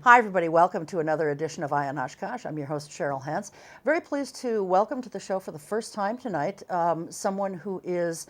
Hi, everybody. Welcome to another edition of Eye on Oshkosh. I'm your host, Cheryl Hentz. Very pleased to welcome to the show for the first time tonight someone who is,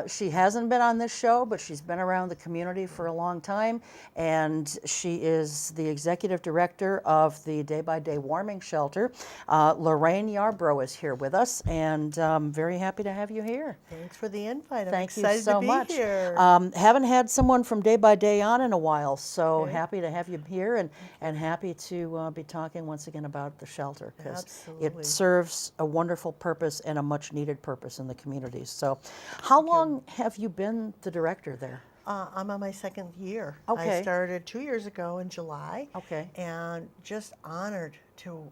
she hasn't been on this show, but she's been around the community for a long time, and she is the executive director of the day-by-day warming shelter. Lorraine Yarbrough is here with us, and very happy to have you here. Thanks for the invite. I'm Thank you excited so to be much. here. Haven't had someone from Day by Day on in a while, so Okay. happy to have you here and happy to be talking once again about the shelter because it Absolutely. serves a wonderful purpose and a much needed purpose in the community. So, how long have you been the director there? I'm on my second year. Okay. I started 2 years ago in July. Okay. And just honored to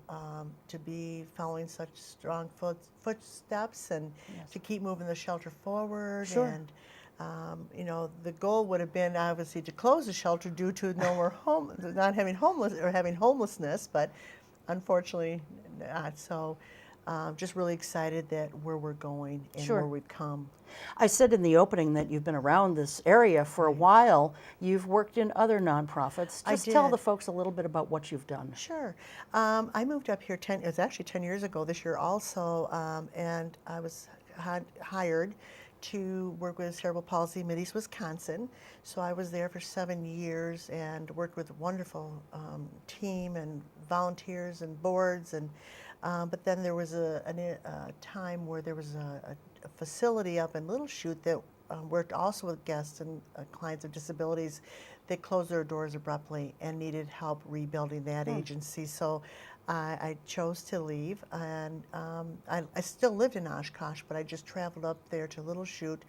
be following such strong footsteps and to keep moving the shelter forward. Sure. And the goal would have been obviously to close the shelter due to no more not having homelessness, but unfortunately not. So, just really excited that where we're going and Sure. where we've come. I said in the opening that you've been around this area for a while. You've worked in other nonprofits. I Just tell did. the folks a little bit about what you've done. Sure. I moved up here it was actually 10 years ago this year also, and I was hired to work with Cerebral Palsy Mideast, Wisconsin. So I was there for 7 years and worked with a wonderful team and volunteers and boards. And but then there was a time where there was a facility up in Little Chute that worked also with guests and clients with disabilities. They closed their doors abruptly and needed help rebuilding that agency. So I chose to leave, and I still lived in Oshkosh, but I just traveled up there to Little Chute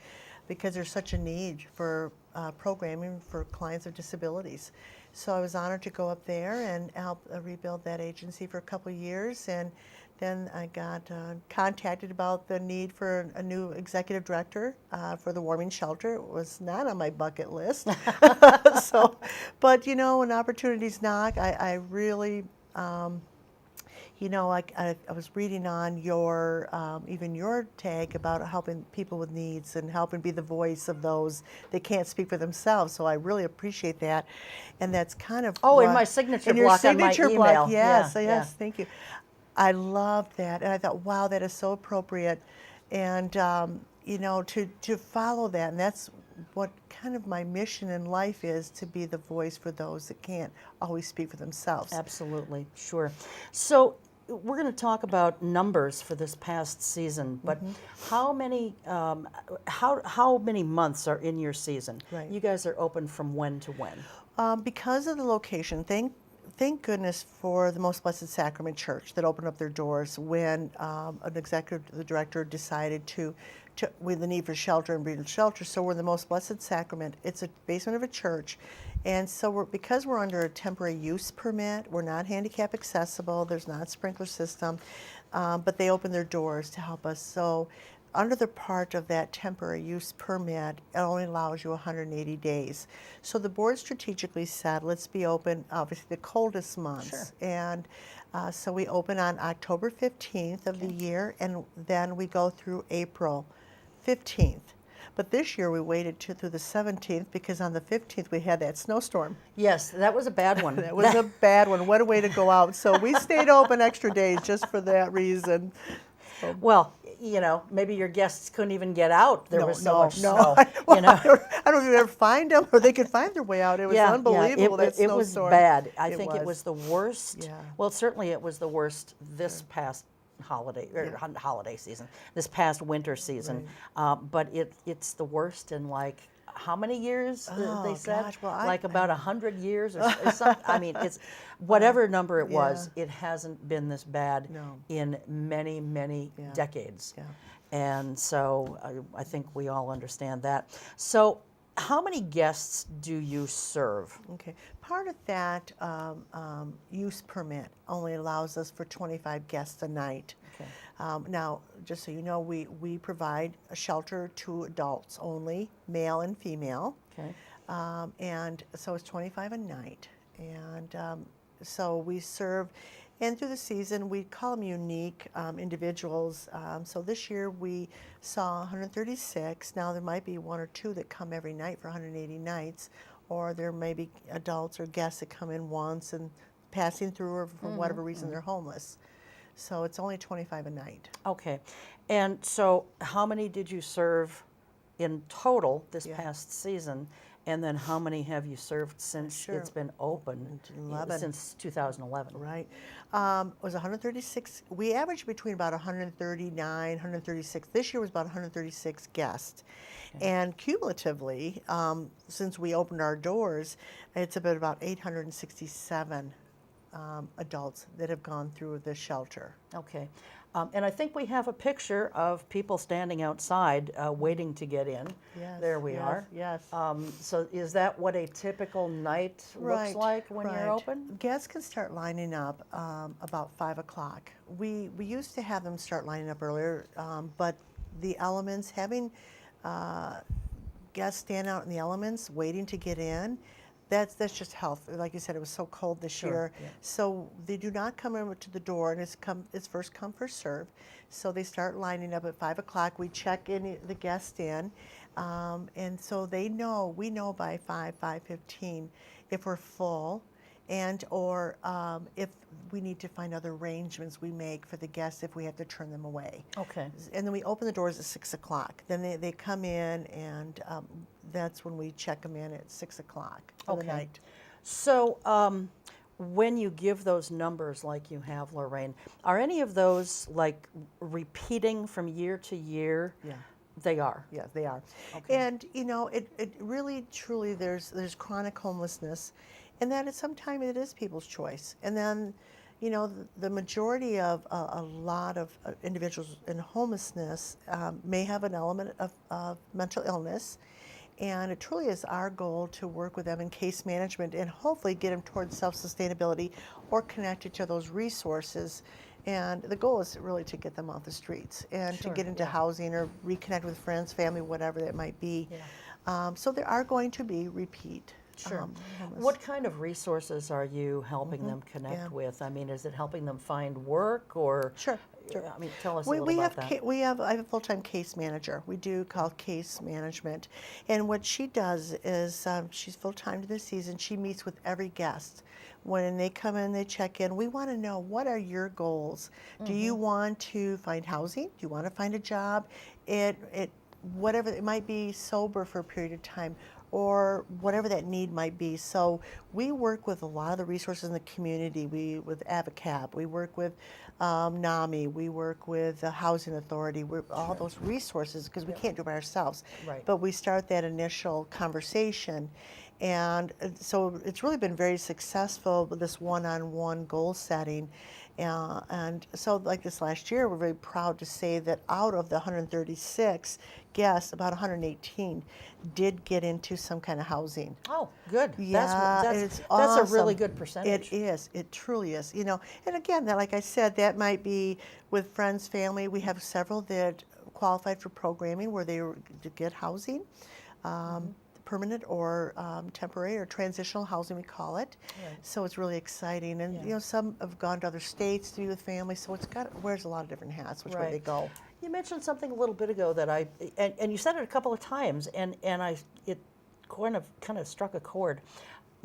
because there's such a need for programming for clients with disabilities. So I was honored to go up there and help rebuild that agency for a couple of years, and then I got contacted about the need for a new executive director for the Warming Shelter. It was not on my bucket list. So, but when opportunities knock, I really, I was reading on your, even your tag about helping people with needs and helping be the voice of those that can't speak for themselves. So I really appreciate that. And that's kind of In my signature in your block on my signature email. block, yes, Yeah, yes, yeah. thank you. I loved that, and I thought, wow, that is so appropriate. And to follow that, and that's what kind of my mission in life is, to be the voice for those that can't always speak for themselves. Absolutely, sure. So we're going to talk about numbers for this past season, but how many months are in your season? Right. You guys are open from when to when? Because of the location, thank goodness for the Most Blessed Sacrament Church that opened up their doors when an executive director decided with the need for shelter and breeding shelter. So we're the Most Blessed Sacrament. It's a basement of a church. And so because we're under a temporary use permit, we're not handicap accessible, there's not a sprinkler system, but they opened their doors to help us. So under the part of that temporary use permit, it only allows you 180 days. So the board strategically said, let's be open, obviously, the coldest months. Sure. And so we open on October 15th of the year, and then we go through April 15th. But this year we waited through the 17th because on the 15th we had that snowstorm. Yes, that was a bad one. That was a bad one. What a way to go out. So we stayed open extra days just for that reason. So. Well, maybe your guests couldn't even get out. There was so much snow. Well, I don't know if you ever find them or they could find their way out. It was unbelievable, that it was snowstorm. bad. I think it was the worst. Yeah. Well, certainly it was the worst this past holiday season, this past winter season. But it's the worst in like how many years? They said gosh, well, like about 100 years or something. I mean, it's whatever number it was. It hasn't been this bad in many decades. Yeah. And so I think we all understand that. So how many guests do you serve? Okay. Part of that use permit only allows us for 25 guests a night. Okay. Now, just so you know, we provide a shelter to adults only, male and female. Okay. And so it's 25 a night. And so we serve, and through the season, we call them unique individuals. So this year we saw 136. Now there might be one or two that come every night for 180 nights, or there may be adults or guests that come in once and passing through or for whatever reason they're homeless. So it's only $25 a night. Okay. And so how many did you serve in total this past season? And then how many have you served since it's been open? 11. Since 2011. Right. It was 136. We averaged between about 139, 136. This year was about 136 guests. Okay. And cumulatively, since we opened our doors, it's been about 867 adults that have gone through the shelter. Okay. And I think we have a picture of people standing outside waiting to get in. Yes, There we are. Yes. So is that what a typical night looks like when you're open? Guests can start lining up about 5 o'clock. We used to have them start lining up earlier, but the elements, having guests stand out in the elements waiting to get in, that's just health. Like you said, it was so cold this year. Yeah. So they do not come in to the door, and it's first come, first serve. So they start lining up at 5 o'clock. We check in the guest in, and so we know by 5:15 if we're full, and or if we need to find other arrangements we make for the guests if we have to turn them away. Okay. And then we open the doors at 6 o'clock. Then they come in, and that's when we check them in at 6 o'clock for the night. So when you give those numbers like you have, Lorraine, are any of those like repeating from year to year? Yeah. They are. Yeah, they are. Okay. And it really truly there's chronic homelessness, and that sometimes it is people's choice. And then the majority of a lot of individuals in homelessness may have an element of mental illness. And it truly is our goal to work with them in case management and hopefully get them towards self-sustainability or connected to those resources. And the goal is really to get them off the streets and to get into housing or reconnect with friends, family, whatever that might be. Yeah. So there are going to be repeat. Sure. What kind of resources are you helping them connect with? I mean, is it helping them find work or? Sure. I mean, tell us a little about that. I have a full-time case manager. We do call case management. And what she does is she's full-time to this season. She meets with every guest. When they come in, they check in. We want to know, what are your goals? Do you want to find housing? Do you want to find a job? Whatever, it might be sober for a period of time, or whatever that need might be. So we work with a lot of the resources in the community. With AVICAP, we work with NAMI, we work with the Housing Authority, all those resources, because we can't do it by ourselves. Right. But we start that initial conversation. And so it's really been very successful with this one-on-one goal setting. And so like this last year, we're very proud to say that out of the 136 guests, about 118 did get into some kind of housing. Oh, good. Yeah, that's awesome. a really good percentage. It is. It truly is. And again, like I said, that might be with friends, family. We have several that qualified for programming where they get housing. Permanent or temporary or transitional housing, we call it. Right. So it's really exciting. And some have gone to other states to be with family, so wears a lot of different hats which way they go. You mentioned something a little bit ago that and you said it a couple of times, and it kind of struck a chord.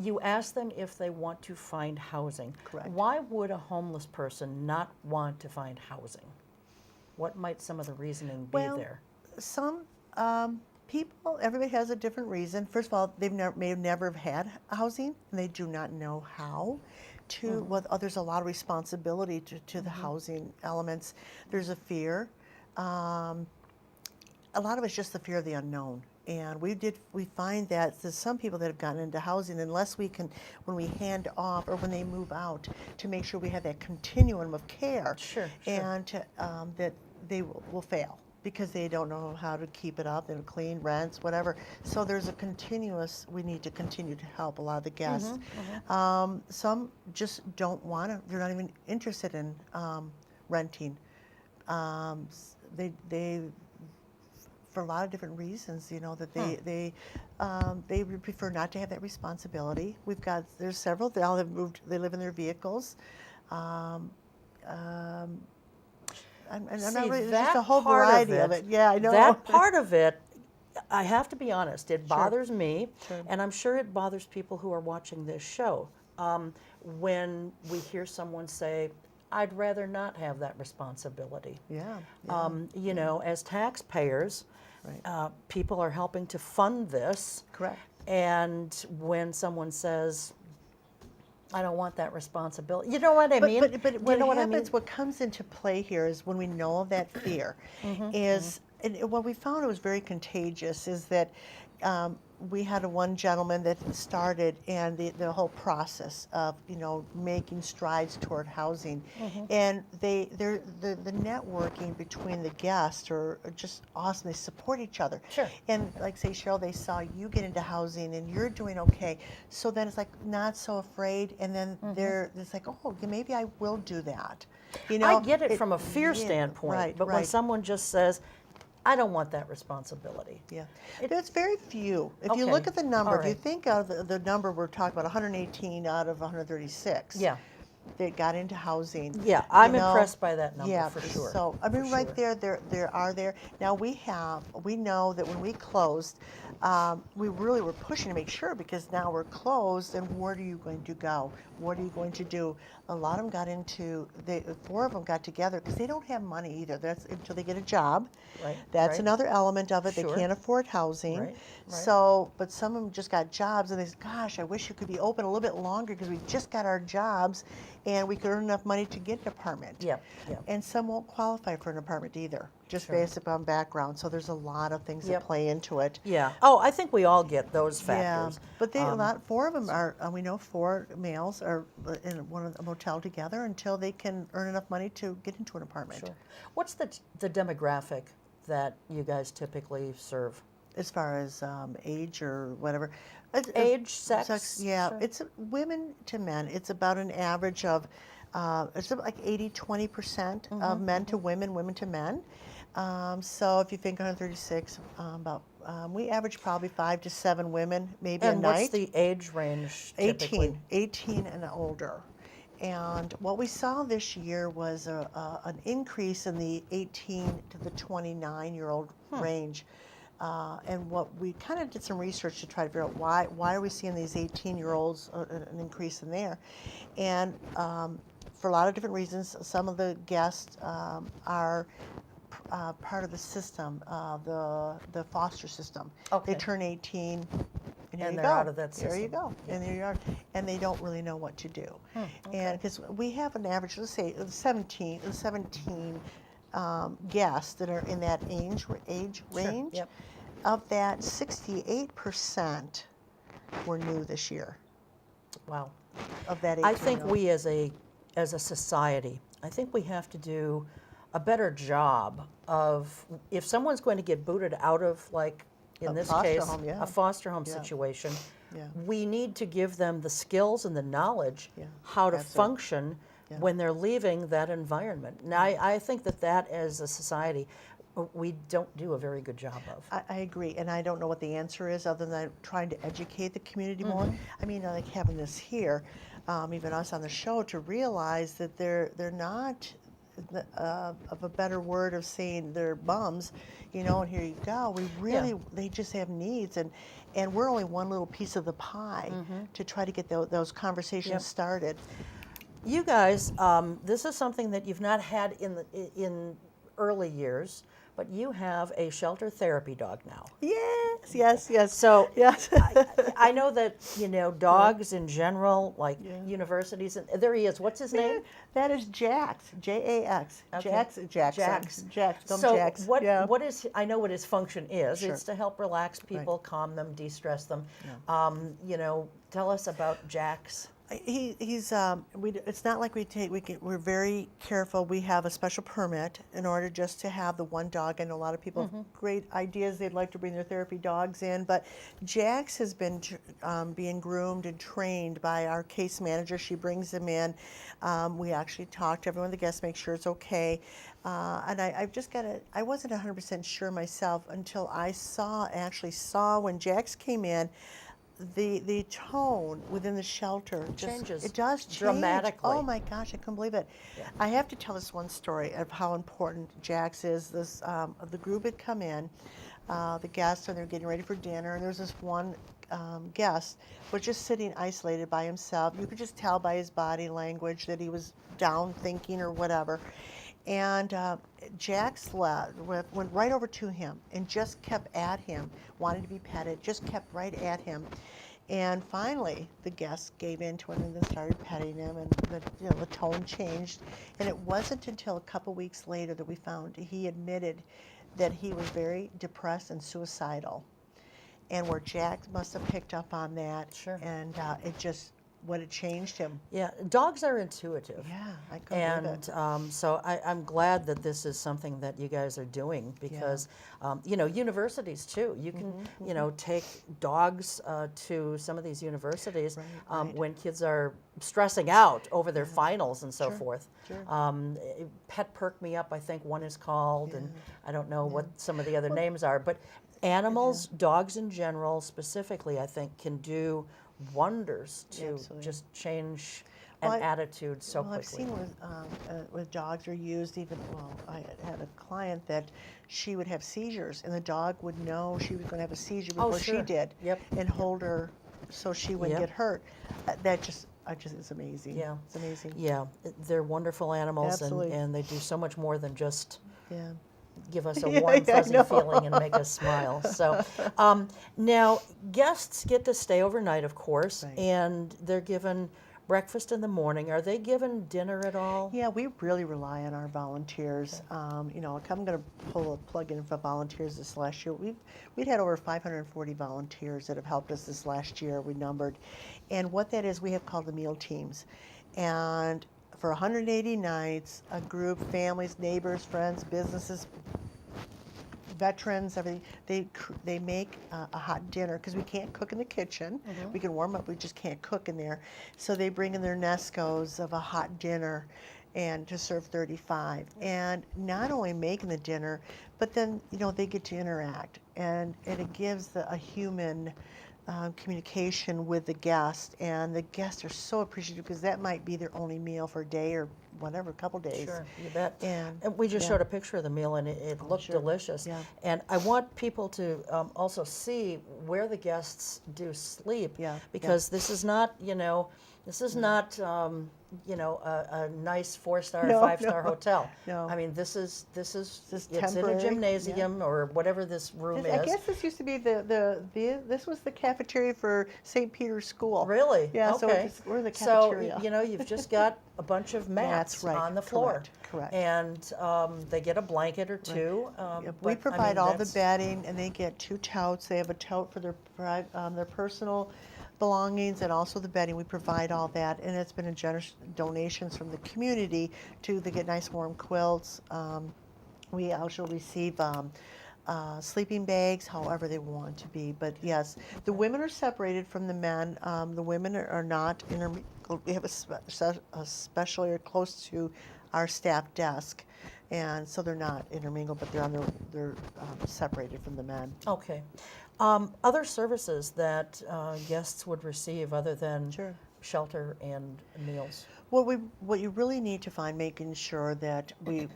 You asked them if they want to find housing. Correct. Why would a homeless person not want to find housing? What might some of the reasoning be there? Some people, everybody has a different reason. First of all, they may have never had housing, and they do not know how to. There's a lot of responsibility to the housing elements. There's a fear. A lot of it's just the fear of the unknown. And we find that there's some people that have gotten into housing, unless we can, when we hand off or when they move out, to make sure we have that continuum of care. Sure. And that they will fail, because they don't know how to keep it up and clean, rents, whatever. So there's we need to continue to help a lot of the guests. Some just don't want to, they're not even interested in renting. They for a lot of different reasons, that they would prefer not to have that responsibility. There's several, they all have moved, they live in their vehicles. I'm not really, there's just a whole variety of it. Yeah, I know. That part of it, I have to be honest, it bothers me, and I'm sure it bothers people who are watching this show. when we hear someone say, I'd rather not have that responsibility. Yeah. You know, as taxpayers, Right. people are helping to fund this. Correct. And when someone says, I don't want that responsibility, you know what I But, mean? but, but Do what you know what I happens, mean? what comes into play here is when we know of that fear, is, and what we found it was very contagious, is that we had one gentleman that started, and the whole process of, you know, making strides toward housing, and the networking between the guests are just awesome. They support each other. Sure. And like say, Cheryl, they saw you get into housing and you're doing okay, so then it's like not so afraid, and then it's like, oh, yeah, maybe I will do that. You know, I get it from a fear yeah, standpoint, right, but when right. someone just says, I don't want that responsibility. Yeah, there's very few. If you Okay, look at the number, all if you right. think of the number we're talking about, 118 out of 136. Yeah. That got into housing. Yeah, I'm you know. impressed by that number, Yeah, for sure. so I mean, for right sure. there are there. Now we know that when we closed, we really were pushing to make sure, because now we're closed, and where are you going to go? What are you going to do? A lot of them got into, 4 of them got together because they don't have money either. That's until they get a job. Right, That's right. another element of it. Sure. They can't afford housing. Right, right. So, but some of them just got jobs, and they said, gosh, I wish you could be open a little bit longer because we just got our jobs and we could earn enough money to get an apartment. Yeah, yeah. And some won't qualify for an apartment either, just Sure. based upon background. So there's a lot of things Yep. that play into it. Yeah. Oh, I think we all get those factors. Yeah, but they, 4 of them are, we know 4 males are in a motel together until they can earn enough money to get into an apartment. Sure. What's the demographic that you guys typically serve? As far as age or whatever. It- Age, sex? yeah, Sure. it's women to men. It's about an average of, it's about like 80-20% of men to women, women to men. So if you think 136, we average probably 5 to 7 women, maybe And a what's night. the age range typically? 18 and older. And what we saw this year was an increase in the 18 to the 29-year-old range. And what we kind of did some research to try to figure out why are we seeing these 18-year-olds an increase in there, and for a lot of different reasons. Some of the guests are part of the system, the foster system. Okay. They turn 18. And here And you they're go. out of that There you system. go. And there you are. And they don't really know what to do. Okay. And because we have an average, let's say 17 guests that are in that age range. Yep. Of that, 68% were new this year. Wow. Of that 18. I think we as a society, I think we have to do a better job of, if someone's going to get booted out of, like in A this foster case, home, yeah. a foster home Yeah. situation, Yeah. we need to give them the skills and the knowledge Yeah. how to That's it. function Yeah. when they're leaving that environment. Now, I think that as a society, we don't do a very good job of. I agree, and I don't know what the answer is other than trying to educate the community more. I mean, like having this here, even us on the show, to realize that they're not, of a better word of saying, they're bums, you know. And here you go. We really, they just have needs, and we're only one little piece of the pie to try to get those conversations Yep. started. You guys, this is something that you've not had in early years, but you have a shelter therapy dog now. Yes. So Yes. I know that, you know, dogs in general, like Yeah. universities, and there he is. What's his name? That is Jax, J-A-X. Okay. Jackson. Jax. Come So Jax. what Yeah. what is, I know what his function is. Sure. It's to help relax people, calm them, de-stress them. Yeah. You know, tell us about Jax. He's it's not like we're very careful. We have a special permit in order just to have the one dog. I know a lot of people have great ideas. They'd like to bring their therapy dogs in, but Jax has been being groomed and trained by our case manager. She brings him in. We actually talk to everyone, the guests, make sure it's okay. And I've just got to, I wasn't 100% sure myself until I actually saw when Jax came in, the tone within the shelter Changes it does change dramatically. Oh my gosh, I couldn't believe it. Yeah. I have to tell this one story of how important Jax is. The group had come in, the guests, and they're getting ready for dinner, and there's this one guest was just sitting isolated by himself. You could just tell by his body language that he was down thinking or whatever. And Jack went right over to him and just kept at him, wanted to be petted, just kept right at him. And finally, the guest gave in to him and then started petting him, and the tone changed. And it wasn't until a couple weeks later that we found he admitted that he was very depressed and suicidal. And where Jack must have picked up on that, Sure. and it changed him. Yeah, dogs are intuitive. Yeah, I couldn't believe it. And so I'm glad that this is something that you guys are doing because, universities too. You can, take dogs to some of these universities Right. when kids are stressing out over their finals and so forth. Sure. Pet Perk Me Up, I think one is called, and I don't know what some of the other names are, but animals, dogs in general specifically, I think can do wonders to Absolutely. just change an attitude so quickly. I've seen with dogs are used even, I had a client that she would have seizures and the dog would know she was going to have a seizure before she did. Yep. And hold her so she wouldn't get hurt. That just it's amazing. Yeah. It's amazing. Yeah, they're wonderful animals, Absolutely. and they do so much more than just Yeah. give us a warm, fuzzy feeling and make us smile. So now guests get to stay overnight, of course, Right. and they're given breakfast in the morning. Are they given dinner at all? Yeah, we really rely on our volunteers. I'm going to pull a plug in for volunteers this last year. We'd had over 540 volunteers that have helped us this last year. We numbered, and what that is, we have called the meal teams, and for 180 nights, a group, families, neighbors, friends, businesses, veterans, everything, they make a hot dinner because we can't cook in the kitchen. We can warm up, we just can't cook in there. So they bring in their Nescos of a hot dinner and to serve 35. And not only making the dinner, but then, they get to interact. And it gives a human communication with the guest, and the guests are so appreciative because that might be their only meal for a day or whatever, a couple days. Sure, you bet. And we just showed a picture of the meal, and it looked delicious. Yeah. And I want people to also see where the guests do sleep, because this is not, this is not, a nice 4-star, 5-star hotel. No. I mean, this is it's in a temporary, gymnasium or whatever this room is. I guess this used to be this was the cafeteria for St. Peter's School. Really? Yeah. Okay. So we're in the cafeteria. So you've just got a bunch of mats on the floor. Correct. And they get a blanket or two. We provide all the bedding, and they get 2 totes. They have a tote for their personal belongings and also the bedding. We provide all that, and it's been a generous donations from the community they get nice warm quilts. We also receive sleeping bags, however they want to be. But yes, the women are separated from the men. The women are not intermingled. We have a special area close to our staff desk, and so they're not intermingled, but they're separated from the men. Okay. Other services that guests would receive other than shelter and meals? Well, what you really need to find, making sure that we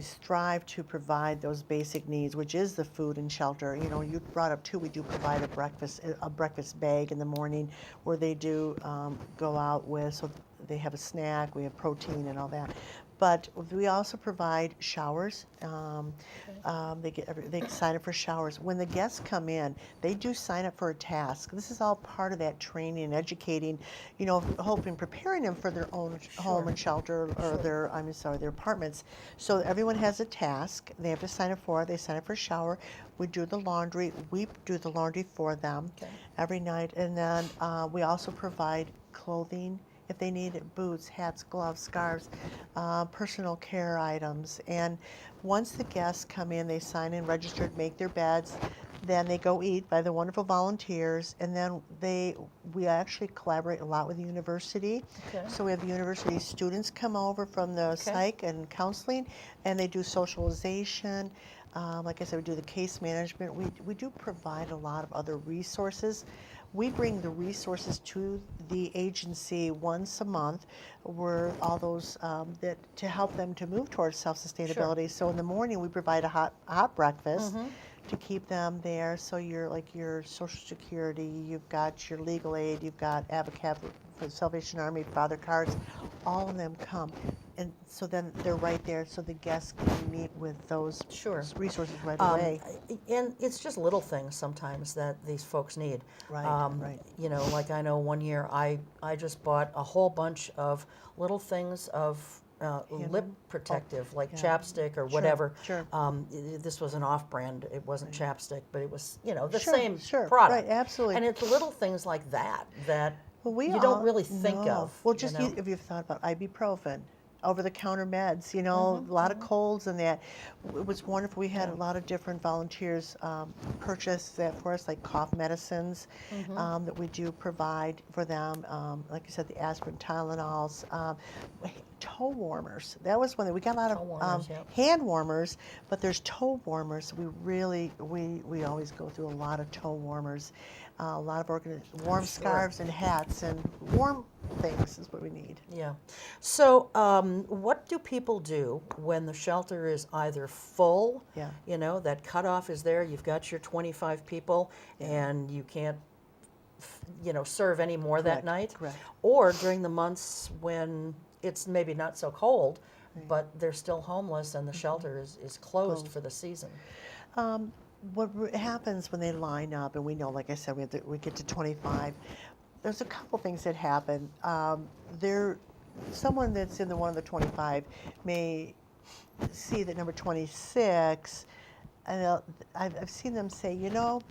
strive to provide those basic needs, which is the food and shelter. You brought up too, we do provide a breakfast bag in the morning where they do go out with, so they have a snack, we have protein and all that. But we also provide showers. They sign up for showers. When the guests come in, they do sign up for a task. This is all part of that training and educating, hoping, preparing them for their own home and shelter or their apartments. So everyone has a task. They have to sign up for it. They sign up for a shower. We do the laundry. We do the laundry for them every night. And then we also provide clothing. If they need it, boots, hats, gloves, scarves, personal care items. And once the guests come in, they sign in, register, make their beds. Then they go eat by the wonderful volunteers. And then we actually collaborate a lot with the university. Okay. So we have the university students come over from the psych and counseling, and they do socialization. Like I said, we do the case management. We do provide a lot of other resources. We bring the resources to the agency once a month, where all those to help them to move towards self-sustainability. So in the morning we provide a hot breakfast to keep them there. So you're like your Social Security, you've got your legal aid, you've got AVCAP for the Salvation Army, Father Cards, all of them come. And so then they're right there so the guests can meet with those Sure. resources right away. And it's just little things sometimes that these folks need. Right, right. You know, like I know one year I just bought a whole bunch of little things of lip protective, like yeah. chapstick or whatever. Sure. This was an off-brand. It wasn't chapstick, but it was, you know, the Sure, same sure. product. Right, absolutely. And it's little things like that that Well, we you all don't really think know. of. Well, just you know? if you've thought about ibuprofen, over-the-counter meds, you know, a lot of colds and that. It was wonderful. We had a lot of different volunteers purchase that for us, like cough medicines that we do provide for them. Like you said, the aspirin, Tylenols, toe warmers. That was one that we got a lot Toe of warmers, yep. hand warmers, but there's toe warmers. We really, we always go through a lot of toe warmers. A lot of warm scarves and hats and warm things is what we need. Yeah. So, what do people do when the shelter is either full? Yeah. You know, that cutoff is there. You've got your 25 people, and you can't, you know, serve any more that night. Correct. Or during the months when it's maybe not so cold, but they're still homeless, and the shelter is closed for the season. What happens when they line up, and we know, like I said, we get to 25. There's a couple things that happen. Someone that's in one of the 25 may see that number 26, and I've seen them say, you know,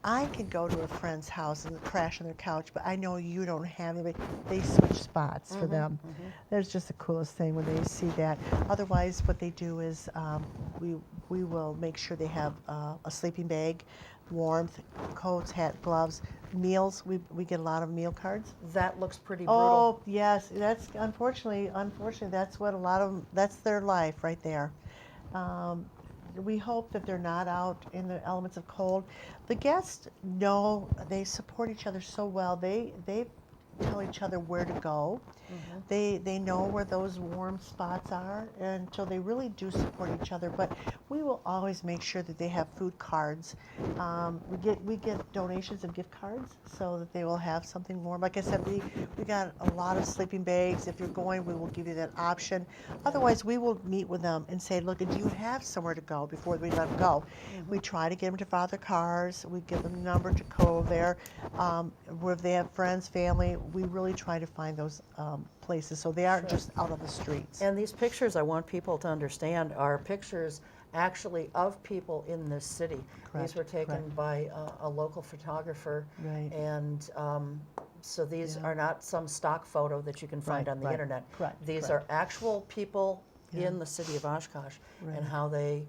I can go to a friend's house and crash on their couch, but I know you don't have anybody. They switch spots for them. That's just the coolest thing when they see that. Otherwise, what they do is we will make sure they have a sleeping bag, warmth, coats, hat, gloves, meals. We get a lot of meal cards. That looks pretty brutal. Oh yes, that's unfortunately that's what a lot of them. That's their life right there. We hope that they're not out in the elements of cold. The guests know, they support each other so well. They tell each other where to go. They know where those warm spots are, and so they really do support each other. But we will always make sure that they have food cards. We get donations of gift cards so that they will have something warm. Like I said, we got a lot of sleeping bags. If you're going, we will give you that option. Otherwise, we will meet with them and say, look, do you have somewhere to go before we let them go? We try to get them to Father Cars. We give them a number to go there. Where they have friends, family, we really try to find those places so they aren't just out on the streets. And these pictures, I want people to understand, are pictures actually of people in this city. Correct, These were taken by a local photographer. Right. And so these are not some stock photo that you can find on the internet. Correct, These are actual people in the city of Oshkosh and how they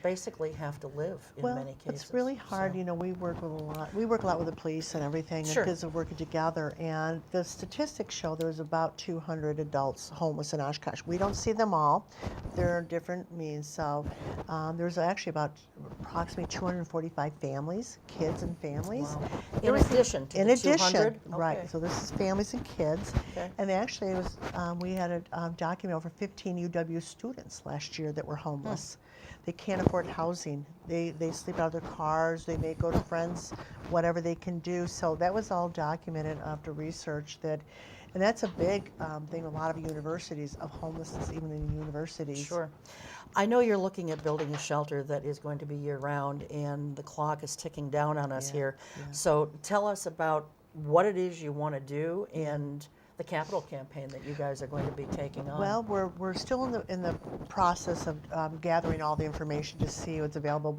basically have to live in many cases. It's really hard. So. You know, we work with a lot. We work a lot with the police and everything, Sure. and kids are working together. And the statistics show there's about 200 adults homeless in Oshkosh. We don't see them all. There are different means. So there's actually about approximately 245 families, kids and families. Wow. In addition to the 200? Right. Okay. So this is families and kids. Okay. And actually, it was we had a document over 15 UW students last year that were homeless. They can't afford housing. They sleep out of their cars. They may go to friends, whatever they can do. So that was all documented after research and that's a big thing. A lot of universities of homelessness, even in universities. Sure. I know you're looking at building a shelter that is going to be year-round, and the clock is ticking down on us here. So tell us about what it is you want to do and the capital campaign that you guys are going to be taking on. Well, we're still in the process of gathering all the information to see what's available.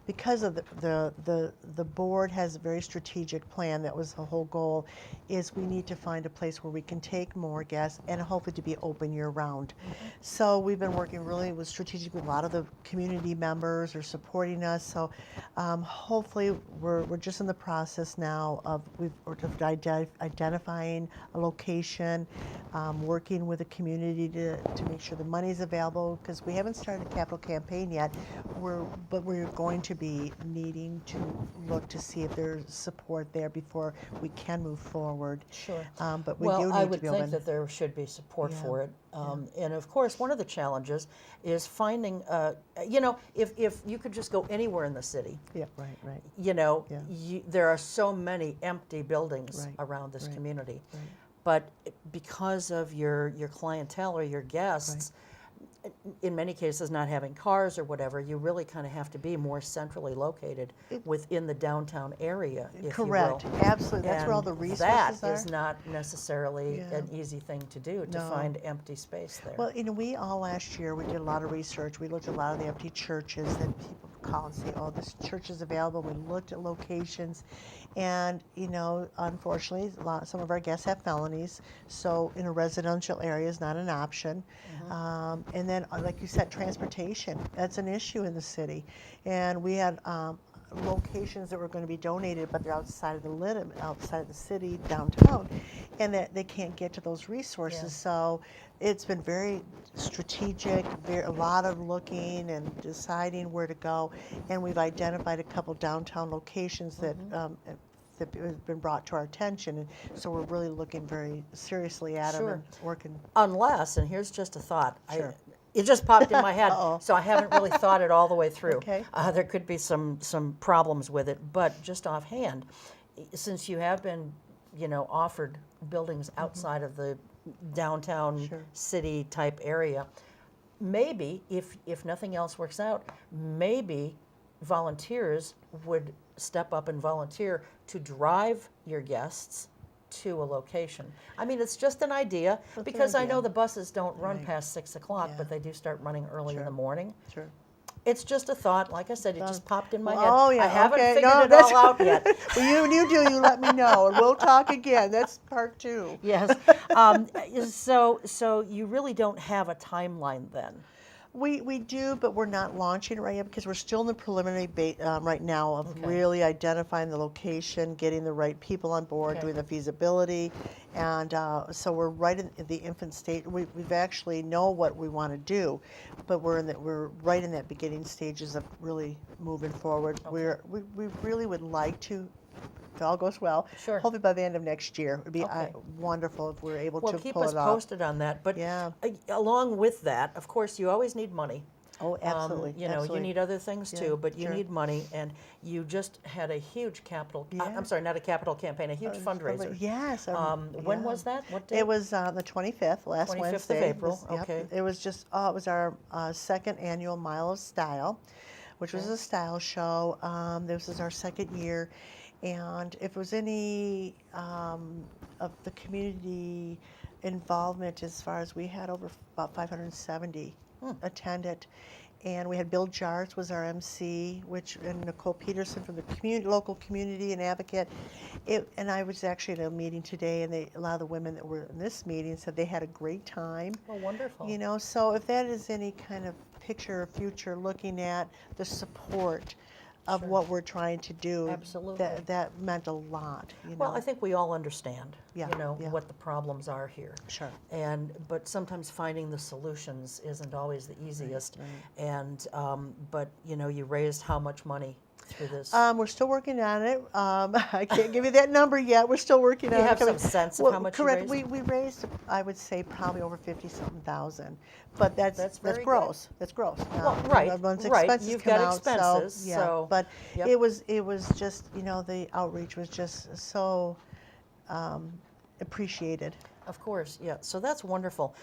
Because of the board has a very strategic plan. That was the whole goal. Is we need to find a place where we can take more guests and hopefully to be open year round. So we've been working really strategic with a lot of the community members are supporting us. So hopefully we're just in the process now of identifying a location transportation, working with the community to make sure the money's available, because we haven't started a capital campaign yet, but we're going to be needing to look to see if there's support there before we can move forward. Sure. But we Well, do need I to would be able think to. that there should be support Yeah. for it. And of course, one of the challenges is finding, if you could just go anywhere in the city, Yeah, right. Yeah. There are so many empty buildings Right, around this right, community. right. But because of your clientele or your guests, in many cases not having cars or whatever, you really kind of have to be more centrally located within the downtown area, if Correct, you will. absolutely. That's where all the resources That are. is not necessarily Yeah. an easy thing to do, to No. find empty space there. Well, we all last year, we did a lot of research. We looked at a lot of the empty churches that people call and say, oh, this church is available. We looked at locations. And, unfortunately, some of our guests have felonies. So in a residential area is not an option. And then, like you said, transportation. That's an issue in the city. And we had locations that were going to be donated, but they're outside of the limit, outside of the city, downtown, and that they can't get to those resources. Yeah. So it's been very strategic, a lot of looking and deciding where to go, and we've identified a couple downtown locations that that have been brought to our attention, and so we're really looking very seriously at them Sure. and working. Unless, and here's just a thought, Sure. it just popped in my head, Uh-oh. so I haven't really thought it all the way through. Okay. There could be some problems with it, but just offhand, since you have been, offered buildings outside of the downtown Sure. city type area, maybe if nothing else works out, maybe volunteers would step up and volunteer to drive your guests to a location. I mean, it's just an idea, an because I know idea. the buses don't run Right. past 6 o'clock, Yeah. but they do start running early in Sure. the morning. Sure. It's just a thought. Like I said, it just popped in my head. Oh, yeah. I haven't okay. figured No, it that's- all out yet. Well, you do. You let me know, and we'll talk again. That's part 2. Yes. So you really don't have a timeline then. We do, but we're not launching it right yet because we're still in the preliminary right now of Okay. really identifying the location, getting the right people on board, Okay. doing the feasibility, and so we're right in the infant state. We've actually know what we want to do, but we're right in that beginning stages of really moving forward. Okay. We really would like to. If all goes well, Sure. hopefully by the end of next year, it would be Okay. wonderful if we're able Well, to keep pull us it off. posted on that. But Yeah. along with that, of course, you always need money. Oh, absolutely. You absolutely. need other things Yeah, too, but you sure. need money, and you just had a huge capital. Yeah. I'm sorry, not a capital campaign, a huge fundraiser. Yes. When yeah. was that? What day? It was the 25th, last 25th of Wednesday. April, It was, yep, okay. It was just, it was our second annual Mile of Style, which was Okay. a style show. This is our second year. And if there was any of the community involvement, as far as we had about 570 attended. And we had Bill Jarts was our MC, and Nicole Peterson from the local community and advocate. And I was actually at a meeting today, and a lot of the women that were in this meeting said they had a great time. Oh, wonderful. So if that is any kind of picture or future looking at the support of Sure. what we're trying to do, Absolutely. that meant a lot. Well, I think we all understand, Yeah, yeah. what the problems are here. Sure. But sometimes finding the solutions isn't always the easiest. right. And but you raised how much money through this? We're still working on it. I can't give you that number yet. We're still working Do on you it. have some sense of how much you correct. raised? We raised, I would say, probably over 50-something thousand. But that's very good. gross. That's gross. Well, right, Once right. expenses You've come got out, expenses, yeah. so, But yep. it was just the outreach was just so appreciated. Of course, yeah. So that's wonderful.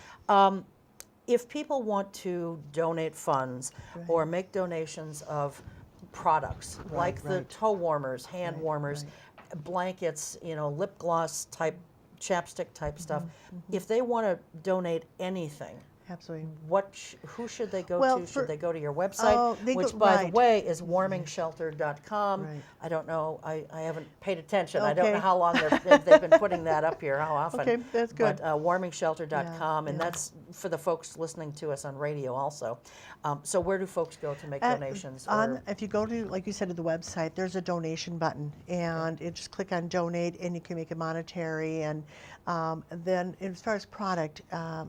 If people want to donate funds or make donations of products like the right. toe warmers, hand Right, warmers, blankets, lip gloss type, chapstick type stuff, if they want to donate anything, Absolutely. Who should they go Well, to? for- Should they go to your website, they which, go- by the right. way, is warmingshelter.com. Right. I don't know. I haven't paid attention. I don't know Okay. how long they've been putting that up here, how often. Okay, that's good. But warmingshelter.com, Yeah, and yeah. that's for the folks listening to us on radio also. So where do folks go to make donations? If you go to, like you said, to the website, there's a donation button, and you just click on donate, and you can make it monetary. And then, as far as product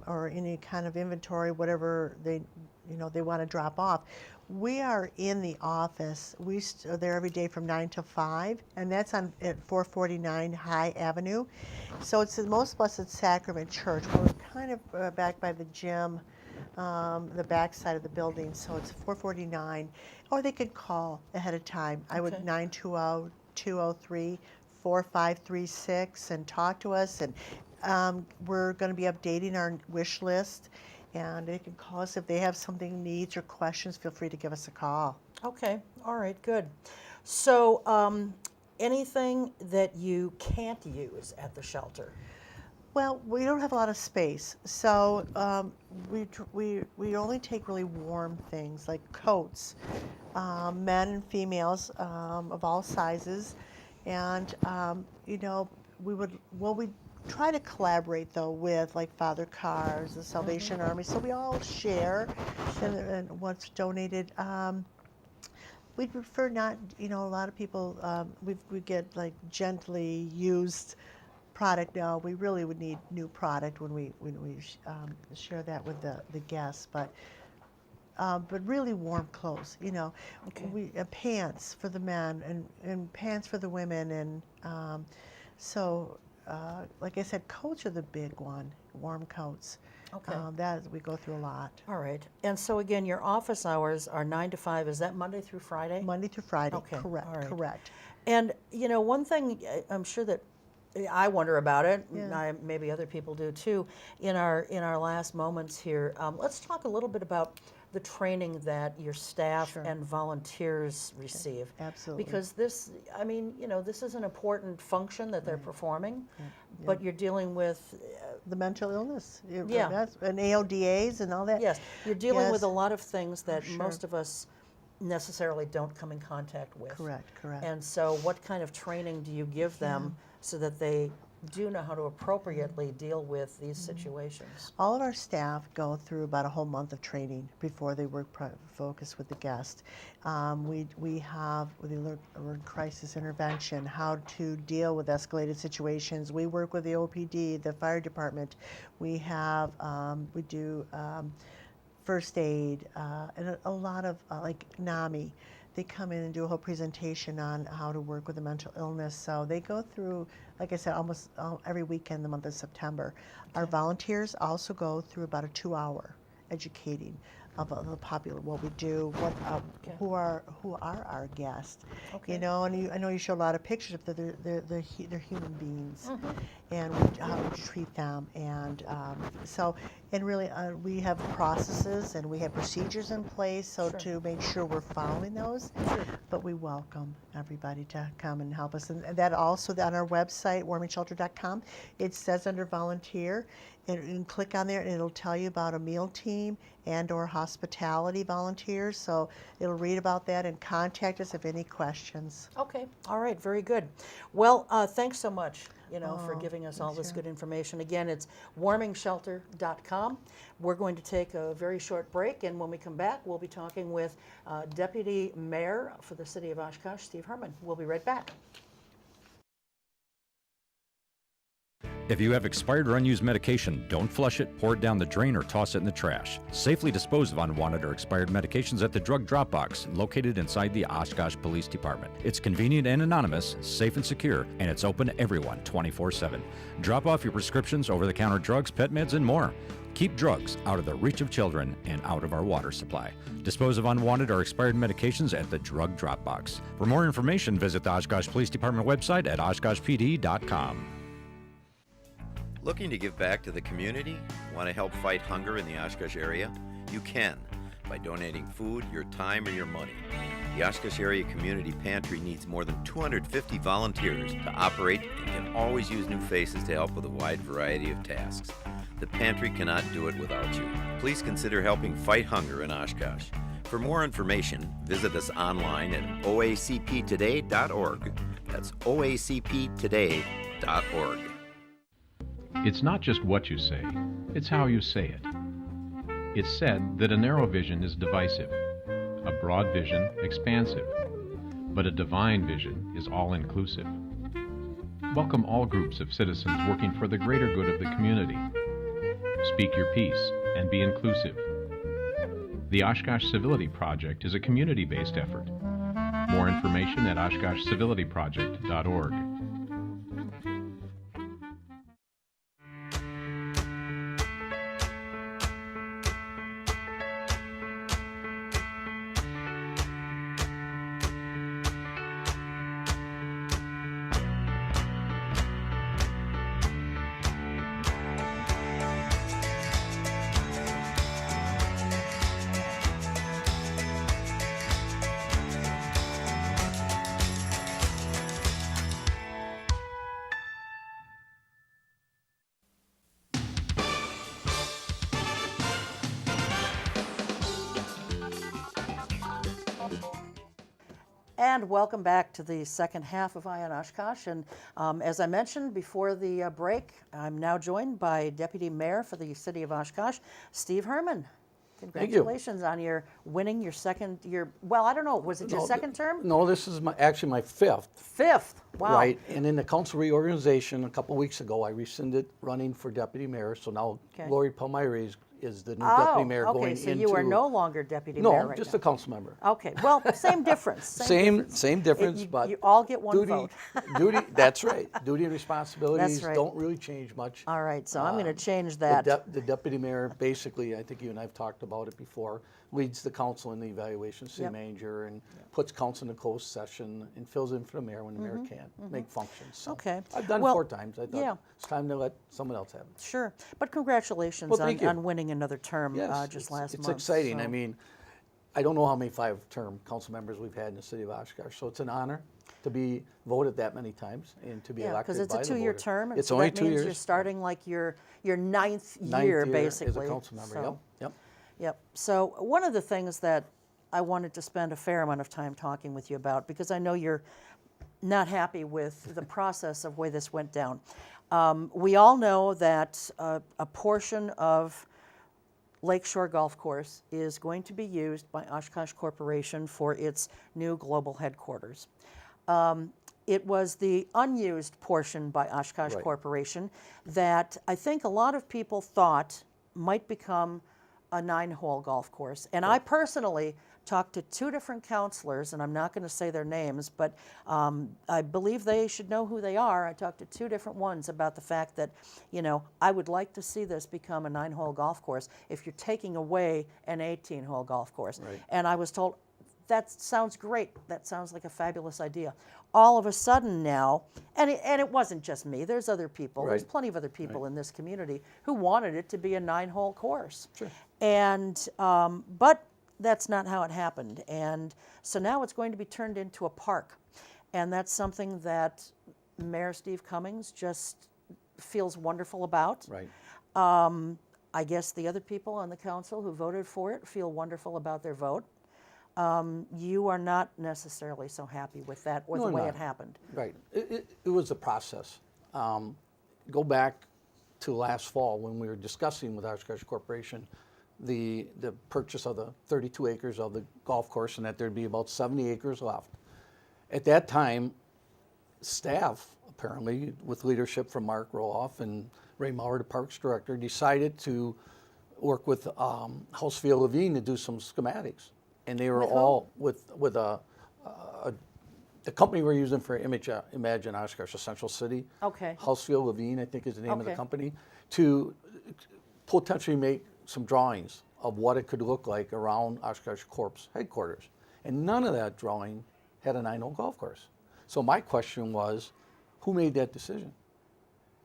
or any kind of inventory, whatever they want to drop off, we are in the office. We are there every day from 9 to 5, and that's at 449 High Avenue. So it's the Most Blessed Sacrament Church. We're kind of back by the gym. The back side of the building, so it's 449, or they could call ahead of time. I would 920-203-4536 and talk to us, and we're going to be updating our wish list, and they can call us if they have something, needs or questions. Feel free to give us a call. Okay, all right, good. So anything that you can't use at the shelter? Well, we don't have a lot of space, so we only take really warm things like coats, men and females of all sizes, and we try to collaborate though with like Father Cars, the Salvation Army, so we all share and what's donated. We prefer not, a lot of people we get like gently used product. Now we really would need new product when we share that with the guests, but really warm clothes, we pants for the men and pants for the women, and like I said, coats are the big one, warm coats. Okay. That we go through a lot. All right. And so again, your office hours are 9 to 5. Is that Monday through Friday? Monday through Friday. Okay. Correct. All right. Correct. And one thing I'm sure that I wonder about it, Yeah. and maybe other people do too, in our last moments here, let's talk a little bit about the training that your staff Sure. and volunteers receive. Absolutely. Because this is an important function that they're performing, but you're dealing with the mental illness. Yeah. And AODAs and all that. yes, you're dealing with Yes. a lot of things that Sure. most of us necessarily don't come in contact with. Correct. And so what kind of training do you give them so that they do know how to appropriately deal with these situations? All of our staff go through about a whole month of training before they work focus with the guest. We have with the alert crisis intervention, how to deal with escalated situations. We work with the OPD, the fire department. We do first aid, and a lot of like NAMI. They come in and do a whole presentation on how to work with a mental illness. So they go through, like I said, almost every weekend the month of September. Our volunteers also go through about a 2-hour educating of the popular, what we do, who are our guests. Okay. And I know you show a lot of pictures of they're human beings, and how we treat them, and really we have processes and we have procedures in place, so Sure. to make sure we're following those. Sure. But we welcome everybody to come and help us, and that also on our website, warmingshelter.com, it says under volunteer, and click on there and it'll tell you about a meal team and or hospitality volunteers, so it'll read about that and contact us if any questions. Okay, all right, very good. Well, thanks so much, for giving us all this sure. good information. Again, it's warmingshelter.com. We're going to take a very short break, and when we come back, we'll be talking with Deputy Mayor for the City of Oshkosh, Steve Herman. We'll be right back. If you have expired or unused medication, don't flush it, pour it down the drain, or toss it in the trash. Safely dispose of unwanted or expired medications at the drug drop box located inside the Oshkosh Police Department. It's convenient and anonymous, safe and secure, and it's open to everyone 24/7. Drop off your prescriptions, over-the-counter drugs, pet meds, and more. Keep drugs out of the reach of children and out of our water supply. Dispose of unwanted or expired medications at the drug drop box. For more information, visit the Oshkosh Police Department website at oshkoshpd.com. Looking to give back to the community? Want to help fight hunger in the Oshkosh area? You can by donating food, your time, or your money. The Oshkosh Area Community Pantry needs more than 250 volunteers to operate and can always use new faces to help with a wide variety of tasks. The pantry cannot do it without you. Please consider helping fight hunger in Oshkosh. For more information, visit us online at oacptoday.org. That's oacptoday.org. It's not just what you say, it's how you say it. It's said that a narrow vision is divisive, a broad vision expansive, but a divine vision is all-inclusive. Welcome all groups of citizens working for the greater good of the community. Speak your piece and be inclusive. The Oshkosh Civility Project is a community-based effort. More information at oshkoshcivilityproject.org. And welcome back to the second half of Eye on Oshkosh. And as I mentioned before the break, I'm now joined by Deputy Mayor for the City of Oshkosh, Steve Herman. Congratulations on your winning your second year. Well, I don't know. Was it your second term? No, this is actually my fifth. Fifth. Wow. Right. And in the council reorganization a couple weeks ago, I rescinded running for deputy mayor. So now Lori Palmyra is the new deputy mayor going into. Okay, so you are no longer deputy no, mayor right just now. a council member. Okay, well, same difference. Same difference, but you all get one duty, vote. duty. That's right. Duty and responsibilities That's right. don't really change much. All right, so I'm going to change that. The deputy mayor, basically, I think you and I have talked about it before, leads the council in the evaluation, city manager, and puts council in a closed session and fills in for the mayor when the mayor can't make functions. So Okay. I've done it 4 times. I thought it's time to let someone else have it. Sure, but congratulations Well, thank you. on winning another term just last it's month. exciting. So. I mean, I don't know how many 5-term council members we've had in the city of Oshkosh, so it's an honor to be voted that many times and to be elected because it's by a the 2-year voters. term. And It's so only that 2 means years. you're starting like your ninth Ninth year, basically. as a council member. So, Yep. Yep. So one of the things that I wanted to spend a fair amount of time talking with you about, because I know you're not happy with the process of where this went down. We all know that a portion of Lakeshore Golf Course is going to be used by Oshkosh Corporation for its new global headquarters. It was the unused portion by Oshkosh Corporation that I think a lot of people thought might become a 9-hole golf course. And I personally talked to 2 different counselors, and I'm not going to say their names, but I believe they should know who they are. I talked to 2 different ones about the fact that, I would like to see this become a 9-hole golf course if you're taking away an 18-hole golf course. Right. And I was told, that sounds great. That sounds like a fabulous idea. All of a sudden now, and it wasn't just me. There's other people. There's plenty of other people in this community who wanted it to be a 9-hole course. Sure. And but that's not how it happened. And so now it's going to be turned into a park, and that's something that Mayor Steve Cummings just feels wonderful about. Right. I guess the other people on the council who voted for it feel wonderful about their vote. You are not necessarily so happy with that or No, the I'm way not. it happened. Right. It was a process. Go back to last fall when we were discussing with Oshkosh Corporation the purchase of the 32 acres of the golf course and that there'd be about 70 acres left. At that time, staff, apparently, with leadership from Mark Roloff and Ray Maurer, the Parks Director, decided to work with Housefeld Levine to do some schematics. And they were With who? all with the company we're using for Imagine Oshkosh, Essential City. Okay. Housefeld Levine, I think is the name of the Okay. company, to potentially make some drawings of what it could look like around Oshkosh Corp's headquarters. And none of that drawing had a 9-hole golf course. So my question was, who made that decision?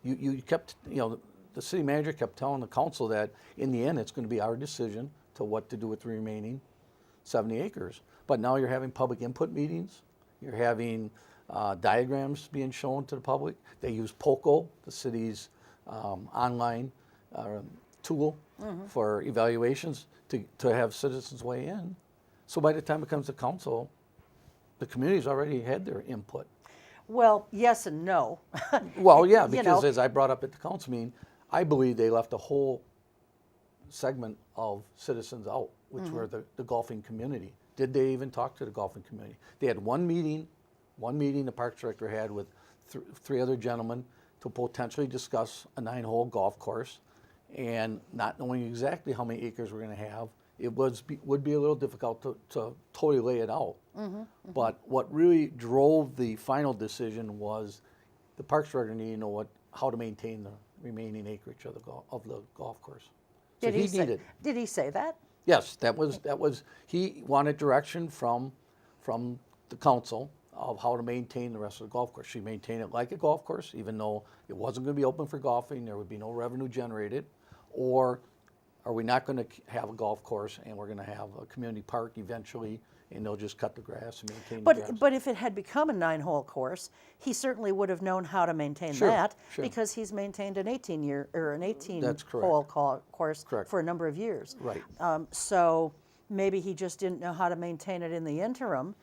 You kept, the city manager kept telling the council that in the end it's going to be our decision to what to do with the remaining 70 acres. But now you're having public input meetings. You're having diagrams being shown to the public. They use POCO, the city's online tool for evaluations to have citizens weigh in. So by the time it comes to council, the community's already had their input. Well, yes and no. Well, yeah, You because know. as I brought up at the council meeting, I believe they left a whole segment of citizens out, which were the golfing community. Did they even talk to the golfing community? They had one meeting the Parks Director had with three other gentlemen to potentially discuss a 9-hole golf course, and not knowing exactly how many acres we're going to have, it would be a little difficult to totally lay it out. But what really drove the final decision was the Parks Director needed to know how to maintain the remaining acreage of the golf course. So Did he say that? Yes, that was he wanted direction from the council of how to maintain the rest of the golf course. She maintained it like a golf course, even though it wasn't going to be open for golfing, there would be no revenue generated. Or are we not going to have a golf course and we're going to have a community park eventually, and they'll just cut the grass and maintain the grass? But if it had become a 9-hole course, he certainly would have known how to maintain Sure, that sure. because he's maintained an 18-year or an That's correct. 18-hole course Correct. for a number of years. Right. So maybe he just didn't know how to maintain it in the interim.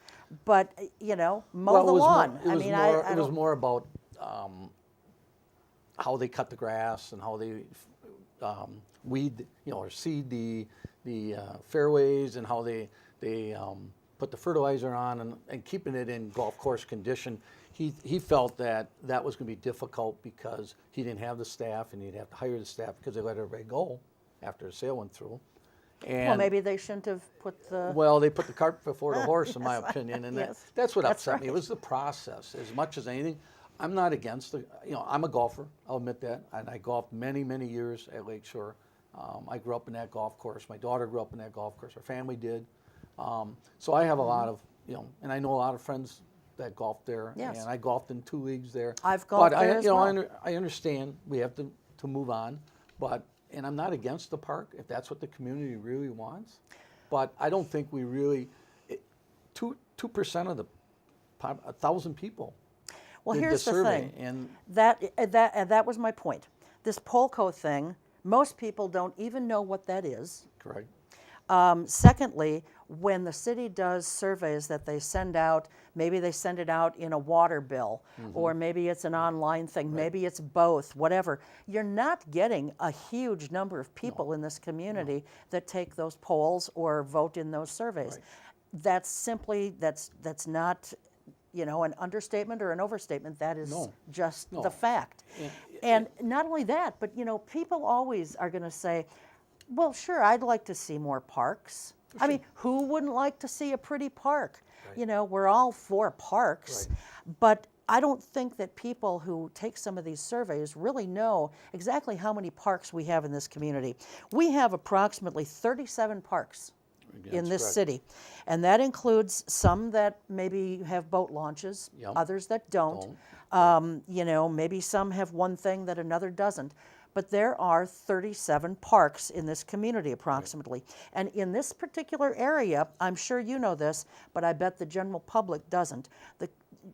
But mow Well, the lawn. It was more about how they cut the grass and how they weed, or seed the fairways, and how they put the fertilizer on and keeping it in golf course condition. He felt that was going to be difficult because he didn't have the staff, and he'd have to hire the staff because they let everybody go after the sale went through. And Well, maybe they shouldn't have put the. well, they put the cart before the horse, in my opinion, and Yes, that's what that's upset me. It right. was the process as much as anything. I'm not against I'm a golfer. I'll admit that, and I golfed many, many years at Lakeshore. I grew up in that golf course. My daughter grew up in that golf course. Our family did. So I have a lot of, and I know a lot of friends that golfed there. Yes. And I golfed in 2 leagues there. I've golfed but there as well. I understand we have to move on, and I'm not against the park if that's what the community really wants. But I don't think we really, 2% of the 1,000 people. Well, did here's the survey, thing. and That was my point. This Polco thing, most people don't even know what that is. correct. Secondly, when the city does surveys that they send out, maybe they send it out in a water bill, or maybe it's an online thing, maybe it's both, whatever. You're not getting a huge number of people in this community that take those polls or vote in those surveys. Right. That's simply, that's not, an understatement or an overstatement. That is No. just No. the fact. And not only that, but people always are going to say, well, sure, I'd like to see more parks. I mean, who wouldn't like to see a pretty park? Right. We're all for parks, Right. but I don't think that people who take some of these surveys really know exactly how many parks we have in this community. We have approximately 37 parks in That's this correct. city, and that includes some that maybe have boat launches, Yep. others that don't. Maybe some have one thing that another doesn't. But there are 37 parks in this community approximately. And in this particular area, I'm sure you know this, but I bet the general public doesn't.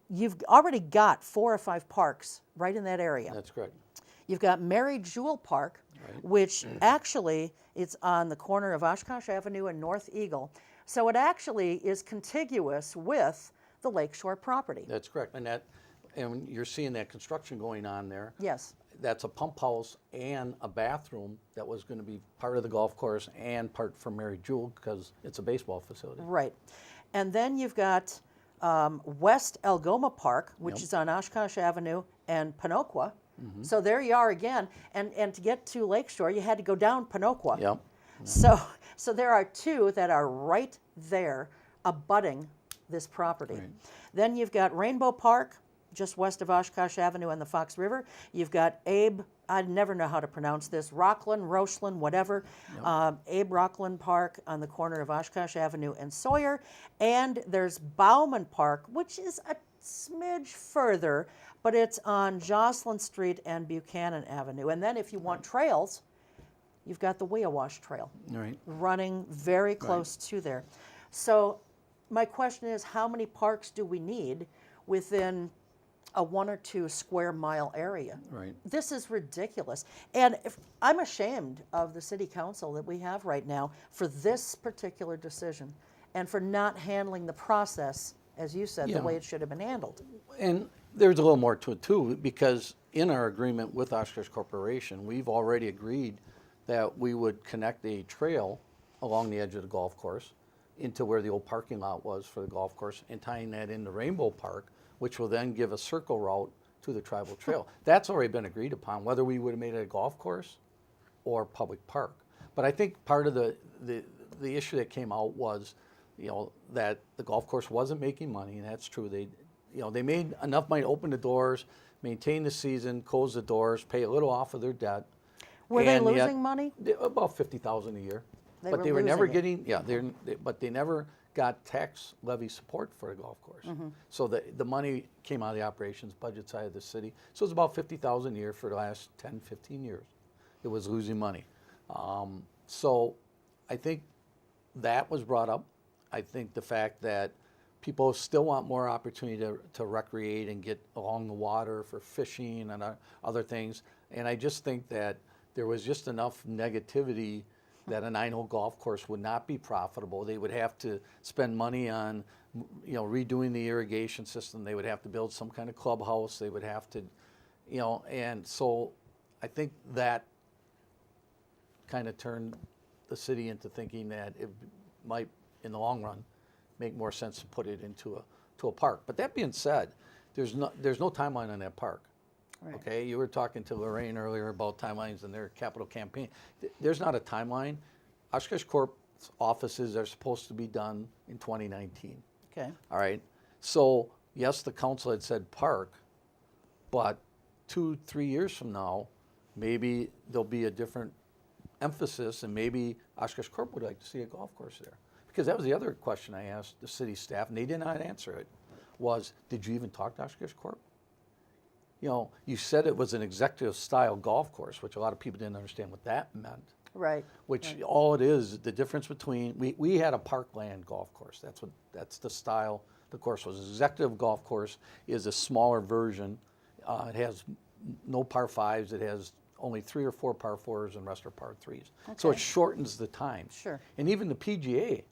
You've already got 4 or 5 parks right in that area. That's correct. You've got Mary Jewel Park, Right. which actually it's on the corner of Oshkosh Avenue and North Eagle. So it actually is contiguous with the Lakeshore property. That's correct. And you're seeing that construction going on there. Yes. That's a pump house and a bathroom that was going to be part of the golf course and part for Mary Jewel because it's a baseball facility. Right. And then you've got West Algoma Park, which Yep. is on Oshkosh Avenue and Panoqua. So there you are again. And to get to Lakeshore, you had to go down Panoqua. Yep. So there are 2 that are right there abutting this property. Right. Then you've got Rainbow Park, just west of Oshkosh Avenue and the Fox River. You've got Abe, I never know how to pronounce this, Rockland, whatever. Abe Rockland Park on the corner of Oshkosh Avenue and Sawyer. And there's Bauman Park, which is a smidge further, but it's on Jocelyn Street and Buchanan Avenue. And then if you want trails, you've got the Weawash Trail Right. running very close to there. So my question is, how many parks do we need within a 1 or 2 square mile area. Right. This is ridiculous. And I'm ashamed of the city council that we have right now for this particular decision and for not handling the process, as you said, Yeah. the way it should have been handled. And there's a little more to it too, because in our agreement with Oshkosh Corporation, we've already agreed that we would connect a trail along the edge of the golf course into where the old parking lot was for the golf course, and tying that into Rainbow Park, which will then give a circle route to the tribal trail. That's already been agreed upon, whether we would have made it a golf course or public park. But I think part of the issue that came out was, that the golf course wasn't making money, and that's true. They made enough money to open the doors, maintain the season, close the doors, pay a little off of their debt. Were they and yet- losing money? About $50,000 a year. They But were they were never losing getting, but they never got tax levy support for the golf course. So the money came out of the operations budget side of the city. So it's about $50,000 a year for the last 10, 15 years. It was losing money. So I think that was brought up. I think the fact that people still want more opportunity to recreate and get along the water for fishing and other things. And I just think that there was just enough negativity that a 9-hole golf course would not be profitable. They would have to spend money on, redoing the irrigation system. They would have to build some kind of clubhouse. They would have to, and so I think that kind of turned the city into thinking that it might, in the long run, make more sense to put it into a park. But that being said, there's no timeline on that park. Right. Okay, you were talking to Lorraine earlier about timelines and their capital campaign. There's not a timeline. Oshkosh Corp's offices are supposed to be done in 2019. Okay. All right. So yes, the council had said park, but 2-3 years from now, maybe there'll be a different emphasis, and maybe Oshkosh Corp would like to see a golf course there. Because that was the other question I asked the city staff, and they did not answer it, was, did you even talk to Oshkosh Corp? You said it was an executive style golf course, which a lot of people didn't understand what that meant. Right. Which all it is, the difference between, we had a parkland golf course. That's the style the course was. Executive golf course is a smaller version. It has no par 5s. It has only 3 or 4 par 4s and rest are par 3s. So it Okay. shortens the time. Sure. And even the PGA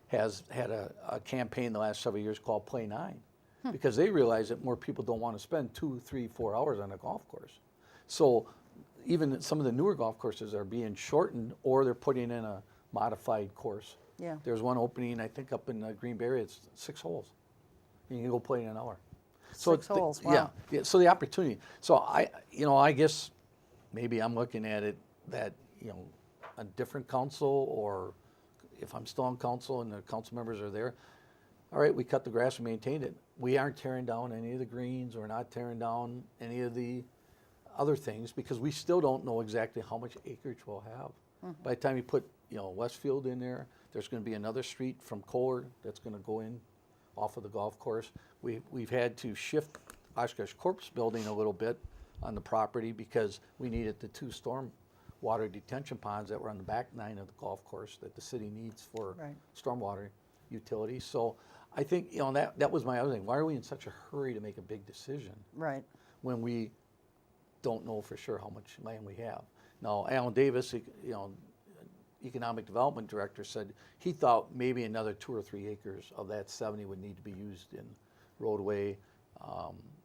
has had a campaign the last several years called Play 9. Because they realize that more people don't want to spend 2, 3, 4 hours on a golf course. So even some of the newer golf courses are being shortened, or they're putting in a modified course. Yeah. There's one opening, I think, up in Green Bay area. It's 6 holes. You can go play in an hour. So 6 holes, wow. Yeah. So the opportunity. So I guess maybe I'm looking at it that a different council, or if I'm still on council and the council members are there, all right, we cut the grass and maintained it. We aren't tearing down any of the greens. We're not tearing down any of the other things, because we still don't know exactly how much acreage we'll have. By the time you put, Westfield in there, there's going to be another street from Kohler that's going to go in off of the golf course. We've had to shift Oshkosh Corp's building a little bit on the property because we needed the 2 storm water detention ponds that were on the back 9 of the golf course that the city needs for Right. stormwater utilities. So I think, that was my other thing. Why are we in such a hurry to make a big decision Right. when we don't know for sure how much land we have? Now, Alan Davis, Economic Development Director, said he thought maybe another 2 or 3 acres of that 70 would need to be used in roadway,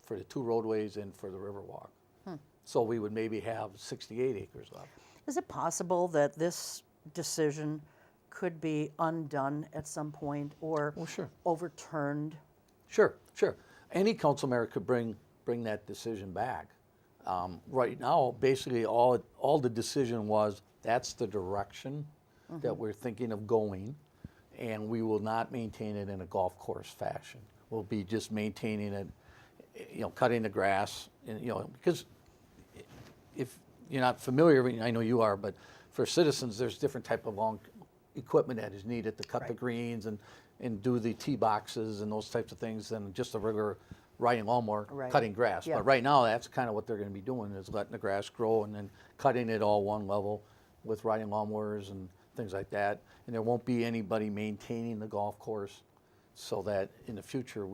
for the 2 roadways and for the Riverwalk. So we would maybe have 68 acres left. Is it possible that this decision could be undone at some point, or Well, sure. overturned? Sure. Any council member could bring that decision back. Right now, basically, all the decision was, that's the direction that we're thinking of going, and we will not maintain it in a golf course fashion. We'll be just maintaining it, cutting the grass, and, because if you're not familiar, I know you are, but for citizens, there's different type of long equipment that is needed to cut the greens and do the tee boxes and those types of things than just a regular riding lawnmower cutting grass. Yeah. But right now, that's kind of what they're going to be doing, is letting the grass grow and then cutting it all one level with riding lawnmowers and things like that. And there won't be anybody maintaining the golf course, so that in the future